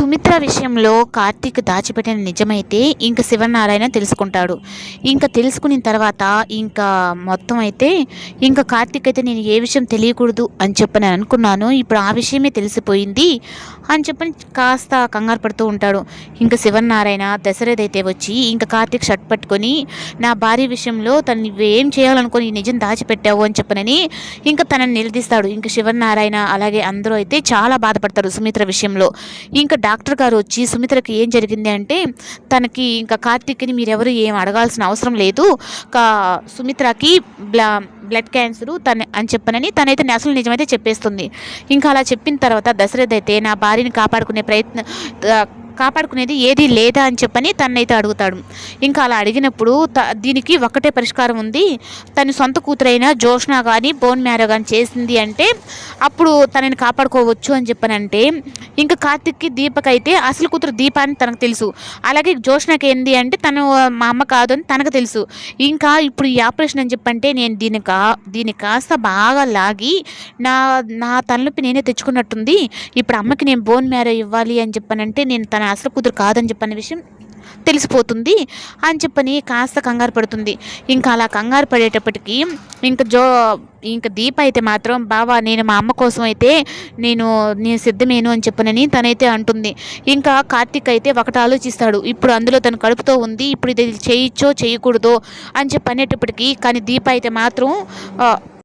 సుమిత్ర విషయంలో కార్తీక్ దాచిపెట్టిన నిజమైతే ఇంక శివనారాయణ తెలుసుకుంటాడు. ఇంక తెలుసుకున్న తర్వాత ఇంకా మొత్తం అయితే ఇంక కార్తీక్ అయితే నేను ఏ విషయం తెలియకూడదు అని చెప్పని అనుకున్నాను. ఇప్పుడు ఆ విషయమే తెలిసిపోయింది అని చెప్పని కాస్త కంగారు పడుతూ ఉంటాడు. ఇంక శివనారాయణ దశరథ్ అయితే వచ్చి ఇంక కార్తీక్ షర్ట్ పట్టుకొని నా భార్య విషయంలో తను నువ్వేం చేయాలనుకొని ఈ నిజం దాచిపెట్టావు అని చెప్పనని ఇంకా తనని నిలదీస్తాడు. ఇంక శివనారాయణ అలాగే అందరూ అయితే చాలా బాధపడతారు సుమిత్ర విషయంలో. ఇంకా డాక్టర్ గారు వచ్చి సుమిత్రకి ఏం జరిగింది అంటే తనకి ఇంకా కార్తీక్ని మీరెవరు ఏం అడగాల్సిన అవసరం లేదు, సుమిత్రకి బ్లడ్ క్యాన్సరు అని చెప్పనని తనైతే అసలు నిజమైతే చెప్పేస్తుంది. ఇంకా అలా చెప్పిన తర్వాత దశరథ్ అయితే నా భార్యని కాపాడుకునేది ఏది లేదా అని చెప్పని తనైతే అడుగుతాడు. ఇంకా అలా అడిగినప్పుడు దీనికి ఒక్కటే పరిష్కారం ఉంది, తన సొంత కూతురైన జోష్న కానీ బోన్ మ్యారో కానీ చేసింది అంటే అప్పుడు తనని కాపాడుకోవచ్చు అని చెప్పనంటే ఇంకా కార్తిక్కి దీపక్ అయితే అసలు కూతురు దీప అని తనకు తెలుసు, అలాగే జోష్నకి ఏంది అంటే తను మా అమ్మ కాదు అని తనకు తెలుసు. ఇంకా ఇప్పుడు ఈ ఆపరేషన్ అని చెప్పంటే నేను దీన్ని కాస్త బాగా లాగి నా నా తలనొప్పి నేనే తెచ్చుకున్నట్టుంది, ఇప్పుడు అమ్మకి నేను బోన్ మ్యారో ఇవ్వాలి అని చెప్పనంటే నేను తన అసలు కూతురు కాదని చెప్పన్న విషయం తెలిసిపోతుంది అని చెప్పని కాస్త కంగారు పడుతుంది. ఇంకా అలా కంగారు పడేటప్పటికీ ఇంకా దీప అయితే మాత్రం బావా నేను మా అమ్మ కోసం అయితే నేను సిద్ధమేను అని చెప్పనని తనైతే అంటుంది. ఇంకా కార్తీక్ అయితే ఒకటి ఆలోచిస్తాడు, ఇప్పుడు అందులో తను కడుపుతో ఉంది, ఇప్పుడు ఇది చేయొచ్చో చేయకూడదో అని చెప్పి అనేటప్పటికీ కానీ దీప అయితే మాత్రం